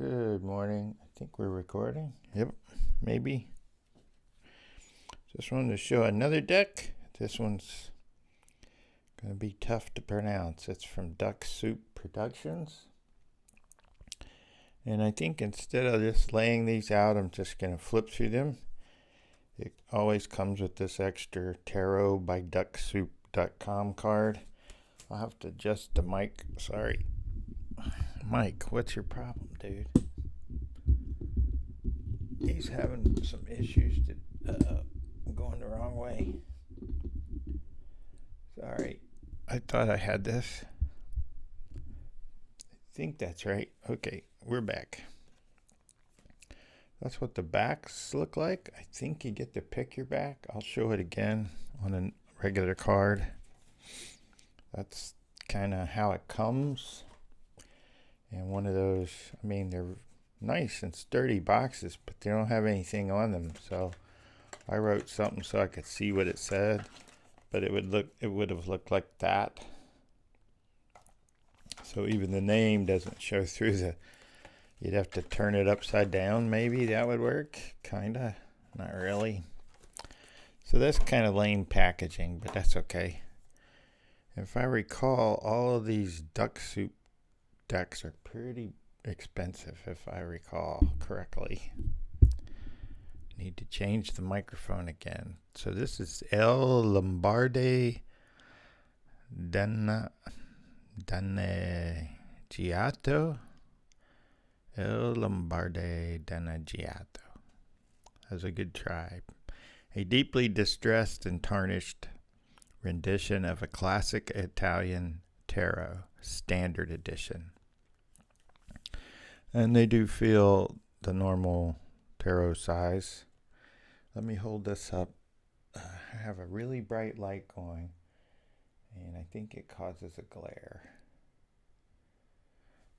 Good morning. I think we're recording. Yep, maybe. Just wanted to show another deck. This one's going to be tough to pronounce. It's from Duck Soup Productions. And I think instead of just laying these out, I'm just going to flip through them. It always comes with this extra tarot by ducksoup.com card. I'll have to adjust the mic. Sorry. Mike, what's your problem, dude? He's having some issues. I'm going the wrong way. Sorry. I thought I had this. I think that's right. Okay, we're back. That's what the backs look like. I think you get to pick your back. I'll show it again on a regular card. That's kind of how it comes. And one of those, they're nice and sturdy boxes, but they don't have anything on them. So I wrote something so I could see what it said, but it would have looked like that. So even the name doesn't show through the. You'd have to turn it upside down. Maybe that would work. Kinda, not really. So that's kind of lame packaging, but that's okay. If I recall, all of these Duck Soup decks are pretty expensive, if I recall correctly. Need to change the microphone again. So this is Lombardi Danneggiato. Lombardi Danneggiato. That was a good try. A deeply distressed and tarnished rendition of a classic Italian tarot, standard edition. And they do feel the normal tarot size. Let me hold this up. I have a really bright light going, and I think it causes a glare.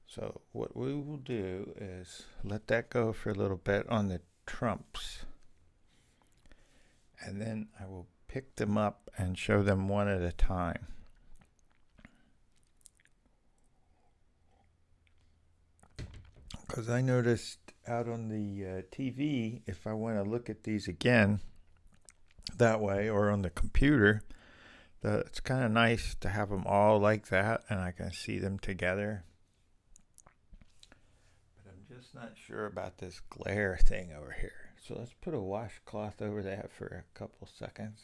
So what we will do is let that go for a little bit on the trumps, and then I will pick them up and show them one at a time. Because I noticed out on the TV, if I want to look at these again that way, or on the computer, it's kind of nice to have them all like that, and I can see them together. But I'm just not sure about this glare thing over here. So let's put a washcloth over that for a couple seconds.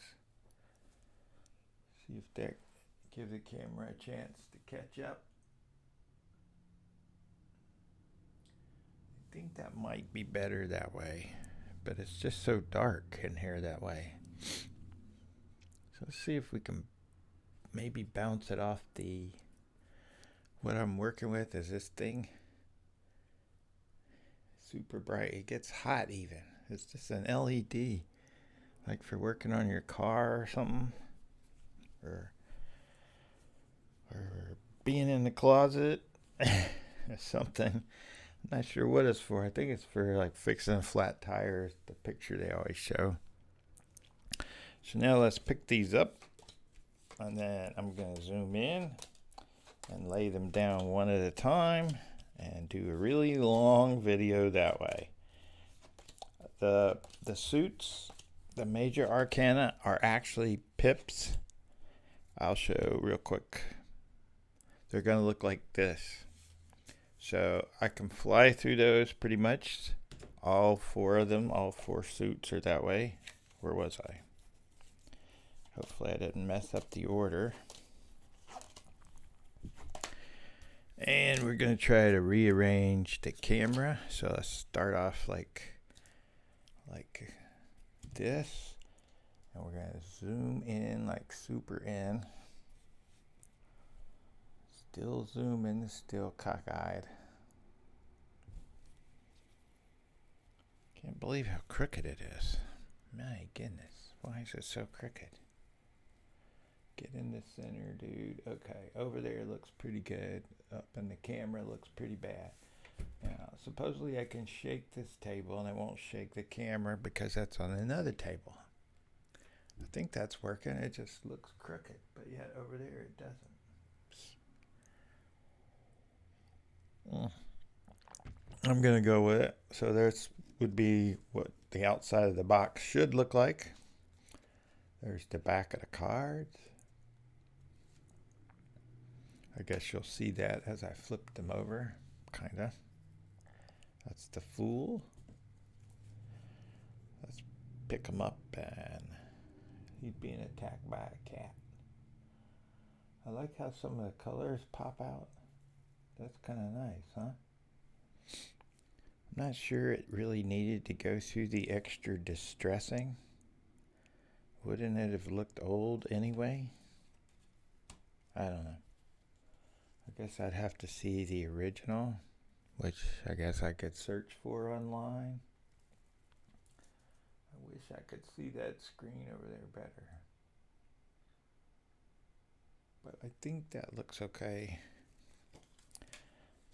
See if that gives the camera a chance to catch up. I think that might be better that way, but it's just so dark in here that way. So let's see if we can maybe bounce it off what I'm working with is this thing. Super bright. It gets hot even. It's just an LED, like for working on your car or something, or being in the closet or something. I'm not sure what it's for. I think it's for like fixing flat tires, the picture they always show. So now let's pick these up, and then I'm going to zoom in and lay them down one at a time and do a really long video that way. The suits, the major arcana, are actually pips. I'll show real quick. They're going to look like this. So I can fly through those pretty much. All four of them, all four suits are that way. Where was I? Hopefully I didn't mess up the order. And we're going to try to rearrange the camera. So let's start off like this. And we're going to zoom in like super in. Still zooming, still cockeyed. Can't believe how crooked it is. My goodness, why is it so crooked? Get in the center, dude. Okay, over there looks pretty good. Up in the camera looks pretty bad. Now, supposedly I can shake this table and it won't shake the camera because that's on another table. I think that's working. It just looks crooked, but yet over there it doesn't. I'm going to go with it. So there's would be what the outside of the box should look like. There's the back of the cards. I guess you'll see that as I flip them over, kinda. That's the Fool. Let's pick him up, and he's being attacked by a cat. I like how some of the colors pop out. That's kind of nice, huh? I'm not sure it really needed to go through the extra distressing. Wouldn't it have looked old anyway? I don't know. I guess I'd have to see the original, which I guess I could search for online. I wish I could see that screen over there better. But I think that looks okay.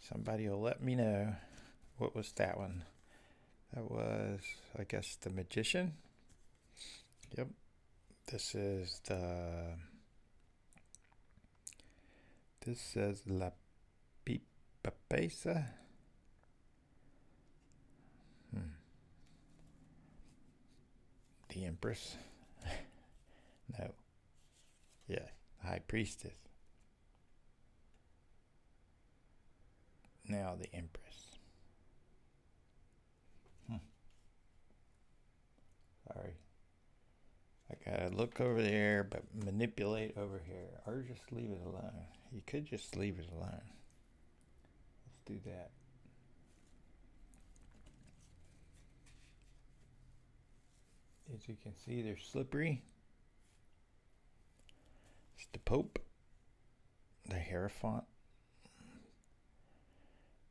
Somebody will let me know. What was that one? That was, I guess, the Magician. Yep. This is the... This says La Pipapesa. The Empress. No. Yeah, High Priestess. Now the Empress. Sorry. I gotta look over there, but manipulate over here. Or just leave it alone. You could just leave it alone. Let's do that. As you can see, they're slippery. It's the Pope. The Hierophant.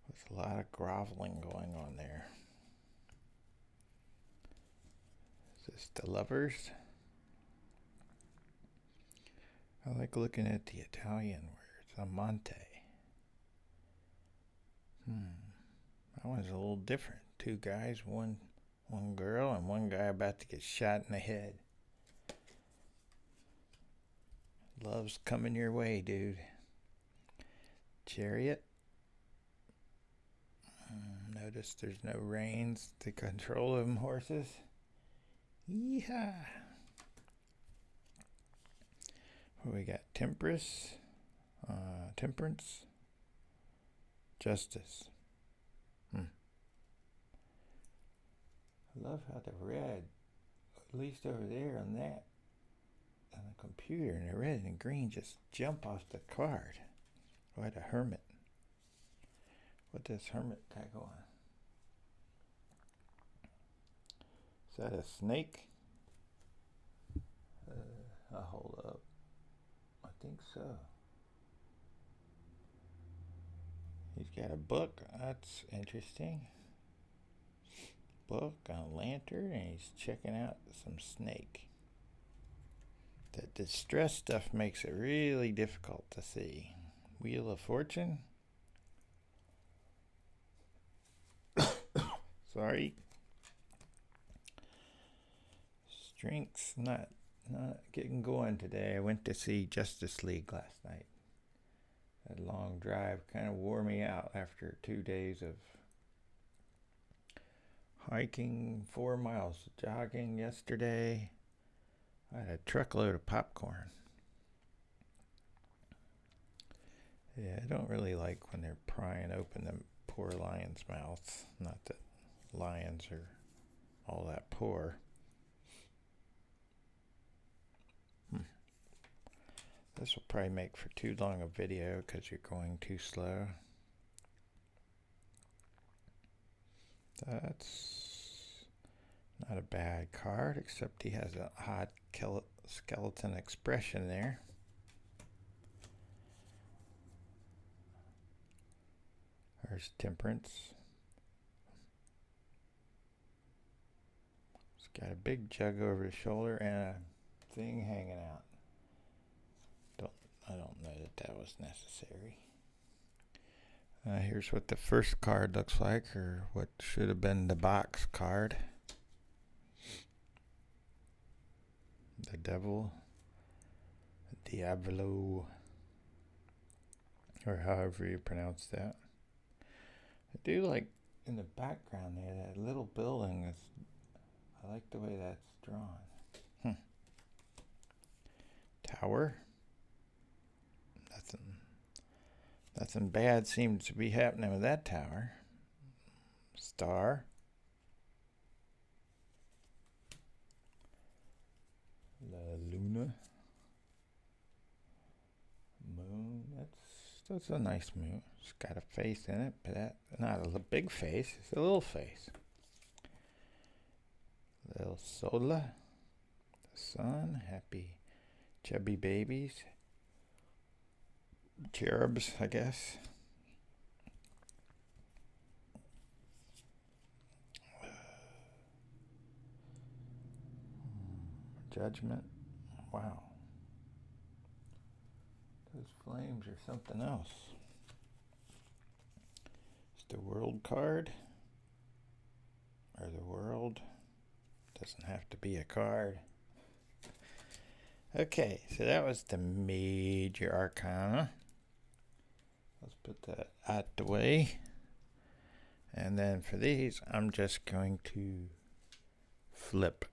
There's a lot of groveling going on there. Is this the Lovers? I like looking at the Italian words. Amante. That one's a little different. Two guys, one girl, and one guy about to get shot in the head. Love's coming your way, dude. Chariot. Notice there's no reins to control them horses. Yeehaw. We got Temperance, Justice. I love how the red, at least over there on that, on the computer, and the red and green just jump off the card. What a hermit. What does hermit got going? Is that a snake? I'll hold up. I think so. He's got a book. That's interesting. Book, a lantern, and he's checking out some snake. The distress stuff makes it really difficult to see. Wheel of Fortune. Sorry. Strength's not getting going today. I went to see Justice League last night. That long drive kind of wore me out after 2 days of hiking 4 miles, jogging yesterday. I had a truckload of popcorn. Yeah, I don't really like when they're prying open the poor lion's mouths. Not that lions are all that poor. This will probably make for too long a video because you're going too slow. That's not a bad card, except he has an odd skeleton expression there. There's Temperance. He's got a big jug over his shoulder and a thing hanging out. I don't know that was necessary. Here's what the first card looks like, or what should have been the box card. The Devil, Diavolo, or however you pronounce that. I do like in the background there, that little building is, I like the way that's drawn. Tower. Nothing bad seems to be happening with that tower. Star. La Luna. Moon. That's a nice moon. It's got a face in it, but not a big face. It's a little face. Little Sola. The sun. Happy chubby babies. Cherubs, I guess. Judgment. Wow. Those flames are something else. It's the world card. Or the world. Doesn't have to be a card. Okay, so that was the major arcana. Let's put that out the way. And then for these, I'm just going to flip.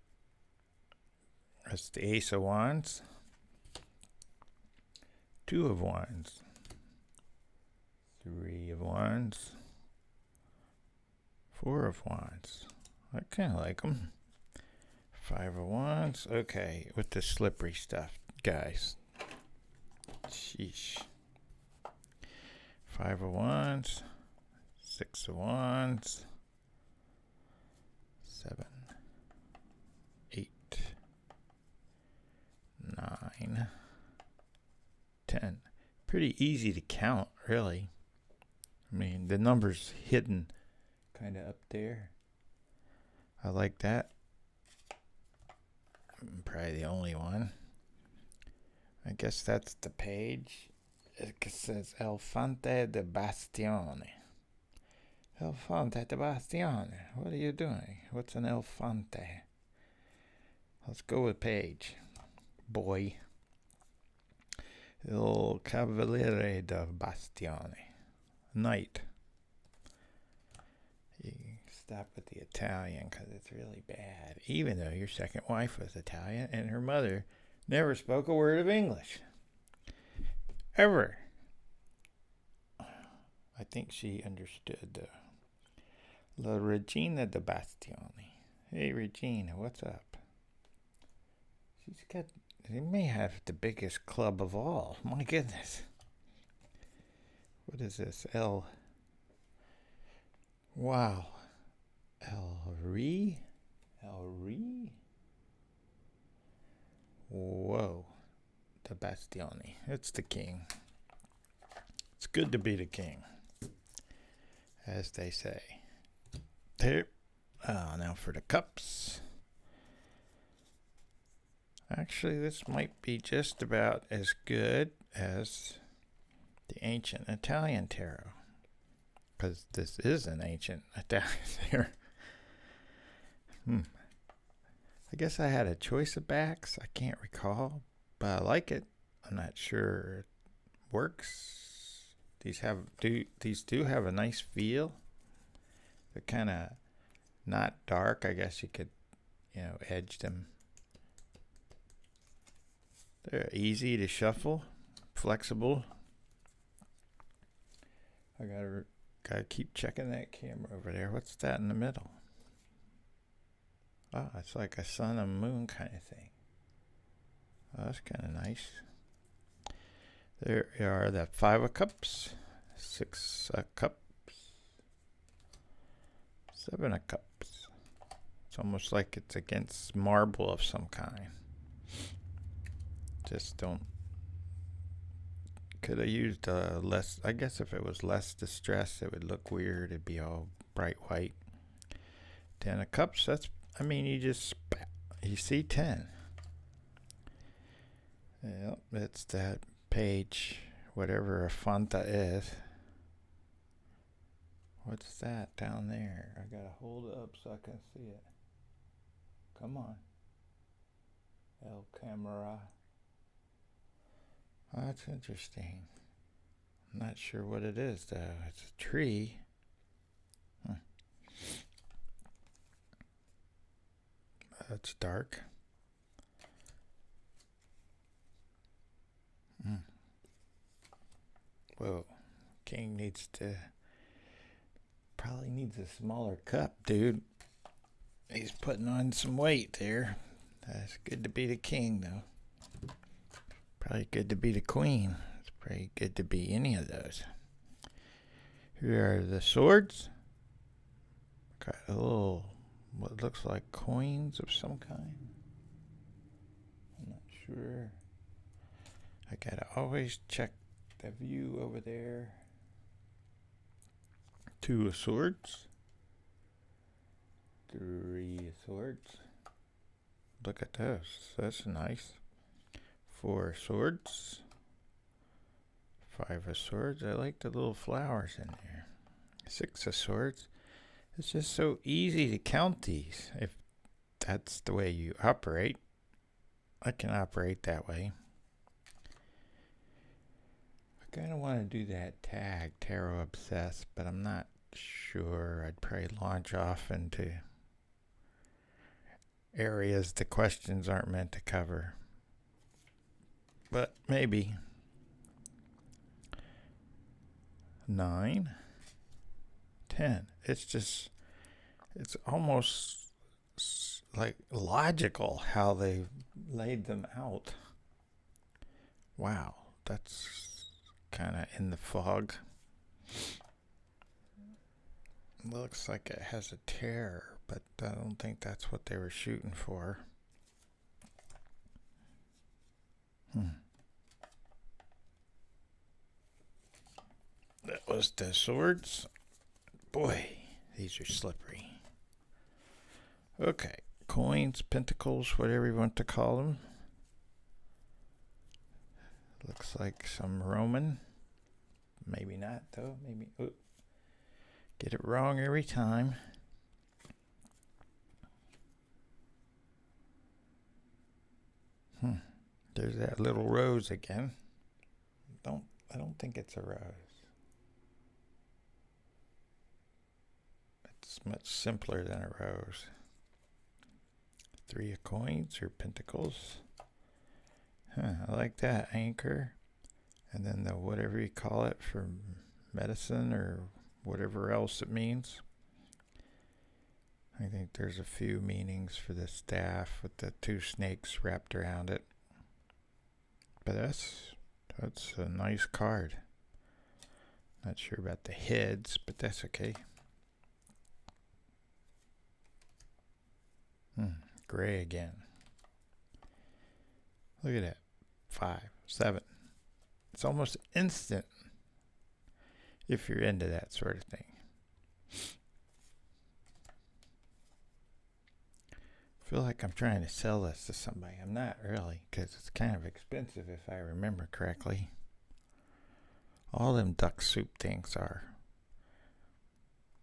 That's the Ace of Wands. Two of Wands. Three of Wands. Four of Wands. I kind of like them. Five of Wands. Okay, with the slippery stuff, guys. Sheesh. Five of Wands. Six of Wands. 7. 8. 9. 10. Pretty easy to count, really. I mean, the number's hidden kind of up there. I like that. I'm probably the only one. I guess that's the page. It says Elefante de Bastione. Elefante de Bastione. What are you doing? What's an elefante? Let's go with page. Boy. Il Cavaliere de Bastione. Knight. You stop with the Italian because it's really bad. Even though your second wife was Italian and her mother never spoke a word of English. Ever. I think she understood. La Regina de Bastione. Hey, Regina, what's up? They may have the biggest club of all. My goodness. What is this? Wow. El Re? Whoa. The Bastione. It's the king. It's good to be the king, as they say. There. Now for the cups. Actually, this might be just about as good as the ancient Italian tarot, because this is an ancient Italian tarot. I guess I had a choice of backs. I can't recall, but I like it. I'm not sure it works. These do have a nice feel. They're kind of not dark. I guess you could, edge them. They're easy to shuffle, flexible. I gotta keep checking that camera over there. What's that in the middle? Oh, it's like a sun and moon kind of thing. Oh, that's kind of nice. There are the 5 of cups, 6 of cups, 7 of cups. It's almost like it's against marble of some kind. Just don't. Could have used less. I guess if it was less distress, it would look weird. It'd be all bright white. 10 of cups. You see 10. Yep, it's that page, whatever a Fanta is. What's that down there? I gotta hold it up so I can see it. Come on. El Camera. Oh, that's interesting. I'm not sure what it is, though. It's a tree. That's dark. Whoa. King probably needs a smaller cup, dude. He's putting on some weight there. That's good to be the king, though. Probably good to be the queen. It's pretty good to be any of those. Here are the swords. Got a little, what looks like coins of some kind. I'm not sure. I gotta always check the view over there. 2 of swords. 3 of swords. Look at those. That's nice. 4 of swords. 5 of swords. I like the little flowers in there. 6 of swords. It's just so easy to count these if that's the way you operate. I can operate that way. I kind of want to do that tag, Tarot Obsessed, but I'm not sure. I'd probably launch off into areas the questions aren't meant to cover. But maybe. 9, 10. It's almost like logical how they laid them out. Wow, that's kind of in the fog. Looks like it has a tear, but I don't think that's what they were shooting for. That was the swords. Boy, these are slippery. Okay, coins, pentacles, whatever you want to call them. Looks like some Roman. Maybe not, though. Maybe. Oh, get it wrong every time. There's that little rose again. I don't think it's a rose. It's much simpler than a rose. 3 of coins or pentacles. I like that. Anchor. And then the whatever you call it for medicine or whatever else it means. I think there's a few meanings for the staff with the 2 snakes wrapped around it. But that's a nice card. Not sure about the heads, but that's okay. Gray again. Look at that. 5, 7. It's almost instant if you're into that sort of thing. I feel like I'm trying to sell this to somebody. I'm not really, because it's kind of expensive if I remember correctly. All them duck soup things are.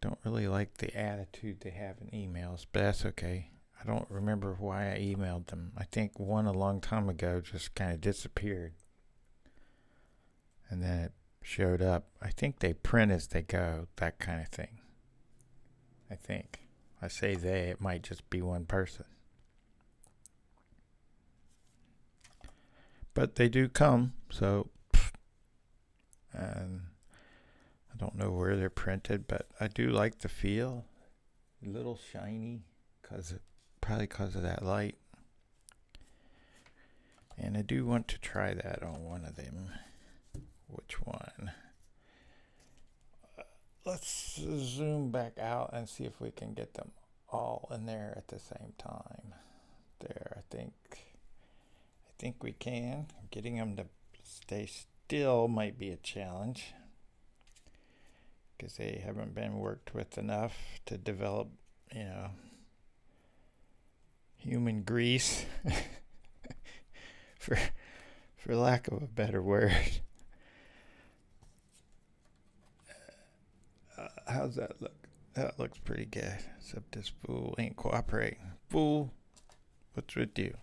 Don't really like the attitude they have in emails, but that's okay. I don't remember why I emailed them. I think one a long time ago just kind of disappeared. And then it showed up. I think they print as they go, that kind of thing. I think. I say they, it might just be one person. But they do come, so. And I don't know where they're printed, but I do like the feel. A little shiny, probably because of that light. And I do want to try that on one of them. Which one? Let's zoom back out and see if we can get them all in there at the same time. There, I think we can. Getting them to stay still might be a challenge because they haven't been worked with enough to develop, human grease, for lack of a better word. How's that look? That looks pretty good. Except this fool ain't cooperating. Fool, what's with you?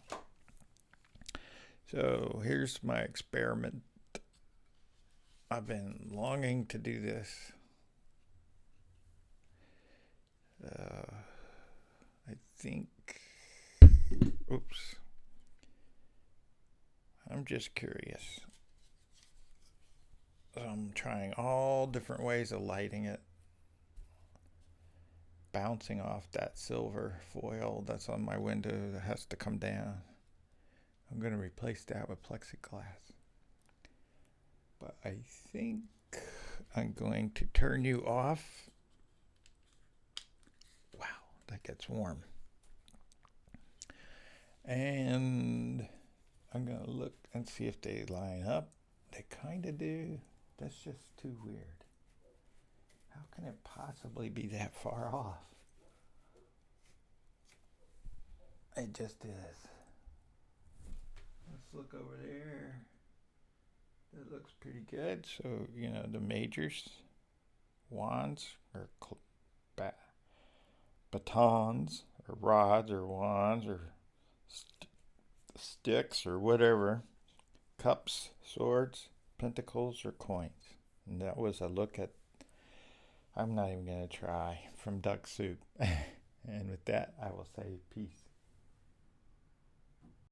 So here's my experiment. I've been longing to do this. I think Oops. I'm just curious. So I'm trying all different ways of lighting it. Bouncing off that silver foil that's on my window that has to come down. I'm going to replace that with plexiglass. But I think I'm going to turn you off. Wow, that gets warm. And I'm going to look and see if they line up. They kind of do. That's just too weird. How can it possibly be that far off? It just is. Let's look over there. That looks pretty good. So, the majors, wands, or batons, or rods, or wands, or sticks, or whatever, cups, swords, pentacles, or coins. And that was a look at, I'm not even going to try, from Duck Soup. And with that, I will say peace.